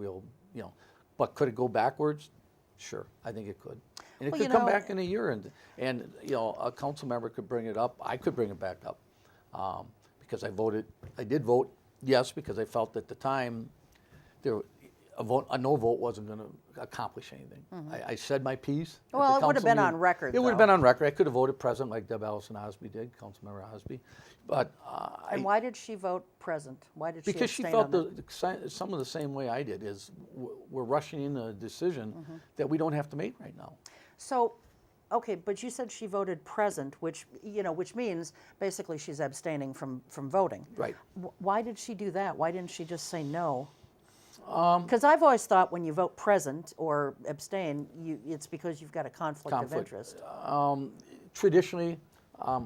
but could it go backwards? Sure, I think it could. And it Well, could you come know- back in a year, and you know, a council member could bring it up. I could bring it back up because I did vote yes because I felt at the time a no vote wasn't going to accomplish anything. I said my piece. at the Well, it would have council been meeting. on record, It would have though. been on record. I could have voted present like Deb Allison Osby did, Councilmember Osby, but And why did she vote present? Why did she because she abstain felt on that? some of the same way I did is we're rushing in a decision that we don't have to make right now. So, okay, but you said she voted present, which means basically she's abstaining from voting. Right. Why did she do that? Why didn't she just say no? Because I've always thought when you vote present or abstain, it's because you've got a conflict of interest. Traditionally, I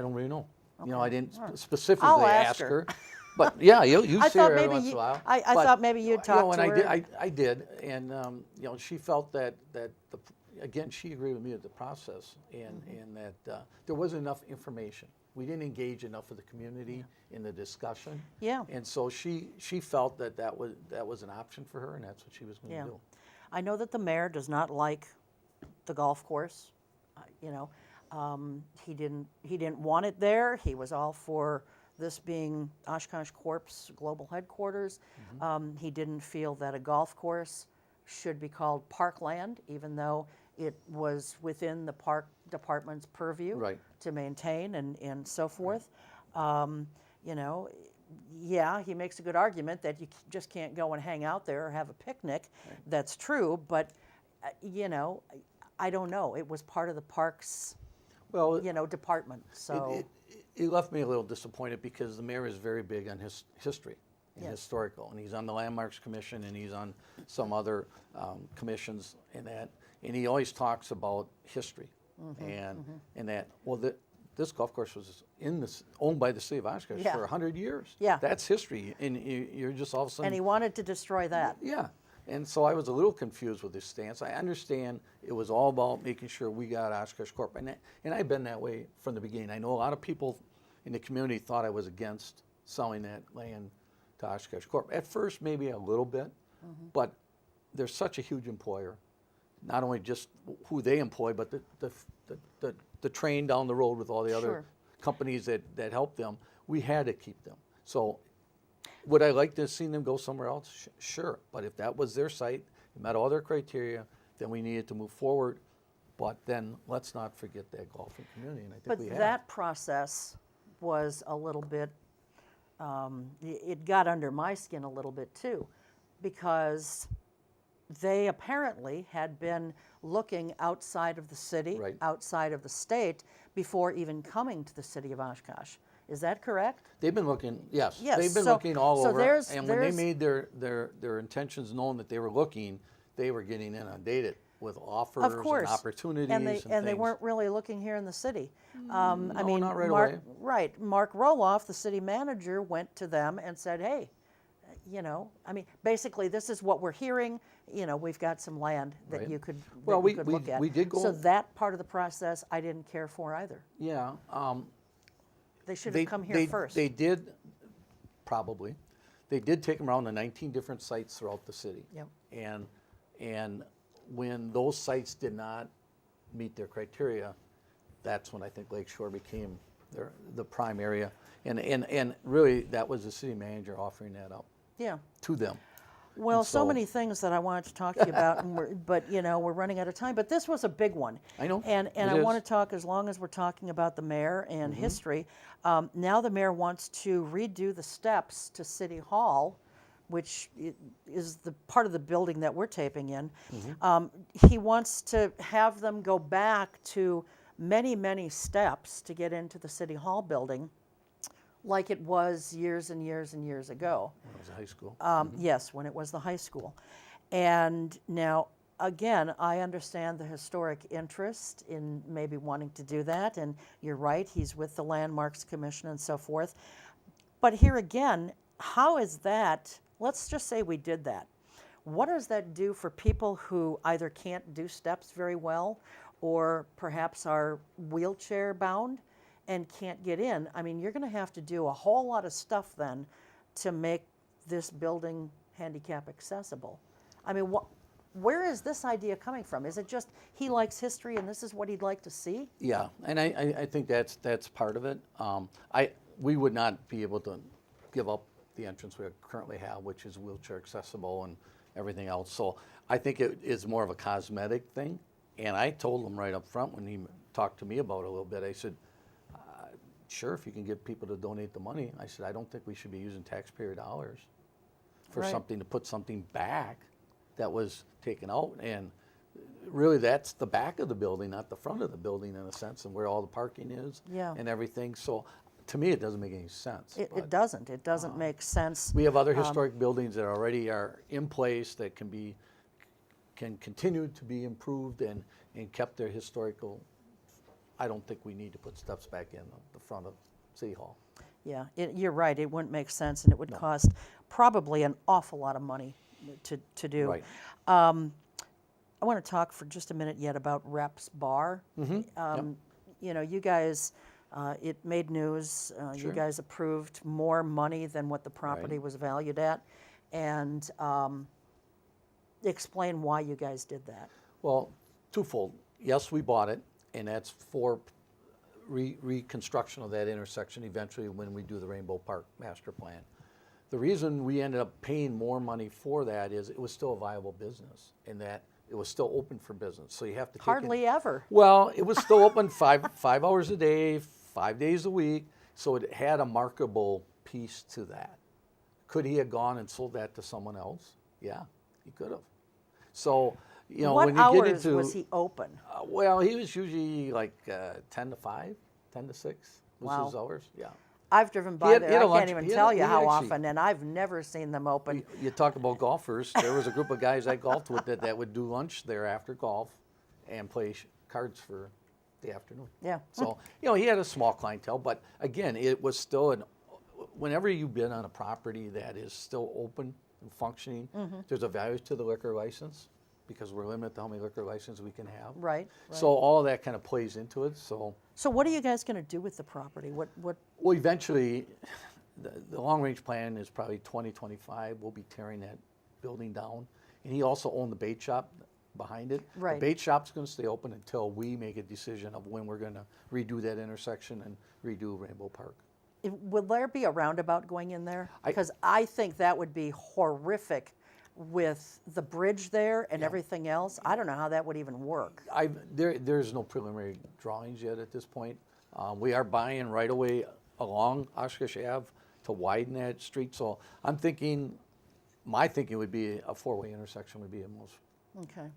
don't really know. You know, I didn't specifically I'll ask ask her. her. But yeah, you I see thought her every maybe once in a while. I But, thought maybe you'd talk and to her. I did, and she felt that again, she agreed with me with the process, and that there wasn't enough information. We didn't engage enough of the community in the discussion. Yeah. And so she felt that was an option for her, and that's what she was going to do. I know that the mayor does not like the golf course. He didn't want it there. He was all for this being Oshkosh Corp's global headquarters. He didn't feel that a golf course should be called parkland, even though it was within the park department's purview Right. to maintain and so forth. Yeah, he makes a good argument that you just can't go and hang out there or have a picnic. That's true, but I don't know. It was part of the parks, Well, department. So it left me a little disappointed because the mayor is very big on his history and historical, and he's on the Landmarks Commission and he's on some other commissions and that, and he always talks about history and that. Well, this golf course was owned by the city of Oshkosh Yeah. for 100 years. Yeah. That's history, and you're just all of a sudden. and he wanted to destroy that. Yeah. And so I was a little confused with his stance. I understand it was all about making sure we got Oshkosh Corp. And I've been that way from the beginning. I know a lot of people in the community thought I was against selling that land to Oshkosh Corp. At first, maybe a little bit, but they're such a huge employer. Not only just who they employ, but the train down the road with all the other Sure. companies that help them. We had to keep them. So would I like to have seen them go somewhere else? Sure. But if that was their site, it met all their criteria, then we needed to move forward. But then let's not forget that golfing community, and I think But we have. that process was a little bit, it got under my skin a little bit too, because they apparently had been looking outside of the city, Right. outside of the state, before even coming to the city of Oshkosh. Is that correct? They've been looking, yes. Yes, They've been so- looking all so over. there's- And when they there's- made their intentions known that they were looking, they were getting inundated with offers Of course. and opportunities and and they things. weren't really looking here in the city. No, not right Mark, away. Right. Mark Roloff, the city manager, went to them and said, "Hey, basically, this is what we're hearing. We've got some land that Right. you could, Well, that you could look at." we did go- So that part of the process, I didn't care for either. Yeah. They should have come here first. They did, probably. They did take them around to 19 different sites throughout the city. Yep. And when those sites did not meet their criteria, that's when I think Lakeshore became the prime area. And really, that was the city manager offering that up Yeah. to them. Well, And so so- many things that I wanted to talk to you about, but we're running out of time. But this was a big one. I know. And It I want to is. talk, as long as we're talking about the mayor and Mm-hmm. history. Now the mayor wants to redo the steps to City Hall, which is the part of the building that we're taping in. He wants to have them go back to many, many steps to get into the City Hall building, like it was years and years and years ago. When I was in high school. Yes, when it was the high school. And now, again, I understand the historic interest in maybe wanting to do that, and you're right, he's with the Landmarks Commission and so forth. But here again, how is that, let's just say we did that. What does that do for people who either can't do steps very well or perhaps are wheelchair bound and can't get in? I mean, you're going to have to do a whole lot of stuff then to make this building handicap accessible. I mean, where is this idea coming from? Is it just he likes history and this is what he'd like to see? Yeah, and I think that's part of it. We would not be able to give up the entrance we currently have, which is wheelchair accessible and everything else. So I think it is more of a cosmetic thing. And I told him right up front when he talked to me about it a little bit, I said, sure, if you can get people to donate the money. I said, I don't think we should be using taxpayer dollars for Right. something to put something back that was taken out. And really that's the back of the building, not the front of the building in a sense, and where all the parking is Yeah. and everything. So to me, it doesn't make any sense. It But doesn't. It doesn't make sense. we have other historic buildings that already are in place that can continue to be improved and kept their historical. I don't think we need to put steps back in the front of City Hall. Yeah, you're right. It wouldn't make sense, and it would cost probably an awful lot of money to do. Right. I want to talk for just a minute yet about Reps Bar. You know, you guys, it made news. You Sure. guys approved more money than what the property Right. was valued at, and explain why you guys did that. Well, twofold. Yes, we bought it, and that's for reconstruction of that intersection eventually when we do the Rainbow Park master plan. The reason we ended up paying more money for that is it was still a viable business, and that it was still open for business. So you have to take Hardly ever. Well, it was still open five hours a day, 5 days a week, so it had a marketable piece to that. Could he have gone and sold that to someone else? Yeah, he could have. So, you know, What when you hours get into was he open? well, he was usually like 10 to 5, 10 to 6 was Wow. his hours. Yeah. I've driven by He had there. I a can't lunch- even he had tell a- you he how actually- often, and I've never seen them open. You talk about golfers. There was a group of guys I golfed with that would do lunch there after golf and play cards for the afternoon. Yeah. So, you know, he had a small clientele, but again, it was still whenever you've been on a property that is still open and functioning, Mm-hmm. there's a value to the liquor license because we're limited to how many liquor licenses we can have. Right. So all that kind of plays into it. So, So what are you guys going to do with the property? What? well, eventually, the long-range plan is probably 2025. We'll be tearing that building down. And he also owned the bait shop behind it. Right. The bait shop's going to stay open until we make a decision of when we're going to redo that intersection and redo Rainbow Park. Will there be a roundabout going in there? I- Because I think that would be horrific with the bridge there and everything else. I don't know how that would even work. There's no preliminary drawings yet at this point. We are buying right away along Oshkosh Ave to widen that street. So I'm thinking, my thinking would be a four-way intersection would be the most. Okay.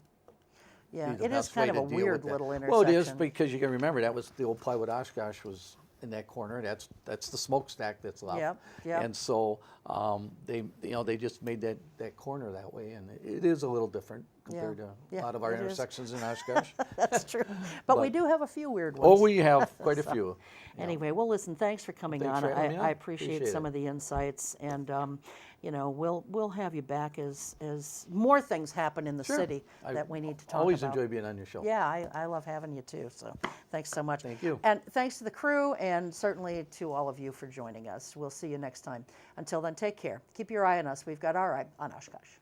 Yeah, Be the it is best way kind of to a deal with weird that. little intersection. Well, it is because you can remember that was the old plywood Oshkosh was in that corner. That's the smokestack that's left. Yep, yep. And so they just made that corner that way, and it is a little different compared to a Yeah, lot of our it is. intersections in Oshkosh. That's true. But we But- do have a few weird Oh, ones. we have quite a few. Yeah. Anyway, well, listen, thanks for coming Thanks on. for having me I on. appreciate Appreciate some it. of the insights, and we'll have you back as more things happen in the Sure. city I that we need to talk always about. enjoy being on your show. Yeah, I love having you too. So thanks so much. Thank you. And thanks to the crew, and certainly to all of you for joining us. We'll see you next time. Until then, take care. Keep your eye on us. We've got our eye on Oshkosh.